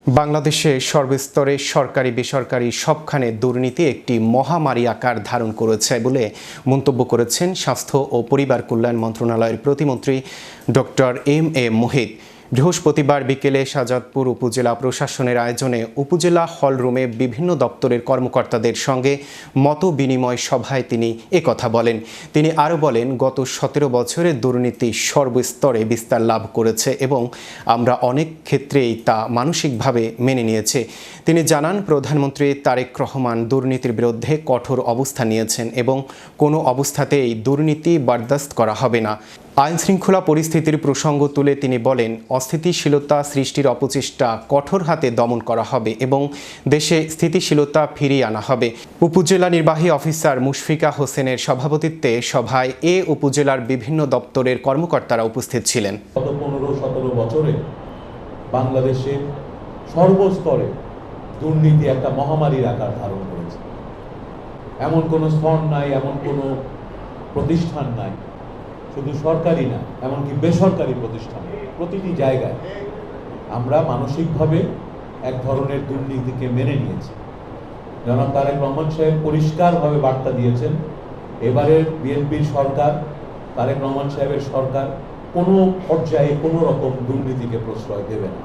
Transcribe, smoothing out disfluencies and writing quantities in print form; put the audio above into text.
বাংলাদেশে সর্বস্তরে সরকারি বেসরকারি সবখানে দুর্নীতি একটি মহামারী আকার ধারণ করেছে বলে মন্তব্য করেছেন স্বাস্থ্য ও পরিবার কল্যাণ মন্ত্রণালয়ের প্রতিমন্ত্রী ডক্টর এম.এ. মুহিত। বৃহস্পতিবার বিকেলে শাহজাদপুর উপজেলা প্রশাসনের আয়োজনে উপজেলা হলরুমে বিভিন্ন দপ্তরের কর্মকর্তাদের সঙ্গে মত বিনিময় সভায় তিনি একথা বলেন। তিনি আরও বলেন, গত 17 বছরে দুর্নীতি সর্বস্তরে বিস্তার লাভ করেছে এবং আমরা অনেক ক্ষেত্রেই তা মানসিকভাবে মেনে নিয়েছি। তিনি জানান, প্রধানমন্ত্রী তারেক রহমান দুর্নীতির বিরুদ্ধে কঠোর অবস্থান নিয়েছেন এবং কোনো অবস্থাতেই দুর্নীতি বরদাস্ত করা হবে না। আইনশৃঙ্খলা পরিস্থিতির প্রসঙ্গ তুলে তিনি বলেন, অস্থিতিশীলতা সৃষ্টির অপচেষ্টা কঠোর হাতে দমন করা হবে এবং দেশে স্থিতিশীলতা ফিরিয়ে আনা হবে। উপজেলা নির্বাহী অফিসার মুশফিকা হোসেনের সভাপতিত্বে সভায় উপজেলার বিভিন্ন দপ্তরের কর্মকর্তারা উপস্থিত ছিলেন। গত 15-17 বছরে বাংলাদেশের সর্বস্তরে দুর্নীতি একটা মহামারীর আকার ধারণ করেছে। এমন কোনো স্তর নাই, এমন কোনো প্রতিষ্ঠান নাই, শুধু সরকারি না, এমনকি বেসরকারি প্রতিষ্ঠান, প্রতিটি জায়গায় আমরা মানসিকভাবে এক ধরনের দুর্নীতিকে মেনে নিয়েছি। জনাব তারেক রহমান সাহেব পরিষ্কারভাবে বার্তা দিয়েছেন, এবারের বিএনপির সরকার, তারেক রহমান সাহেবের সরকার কোনো পর্যায়ে কোনো রকম দুর্নীতিকে প্রশ্রয় দেবে না।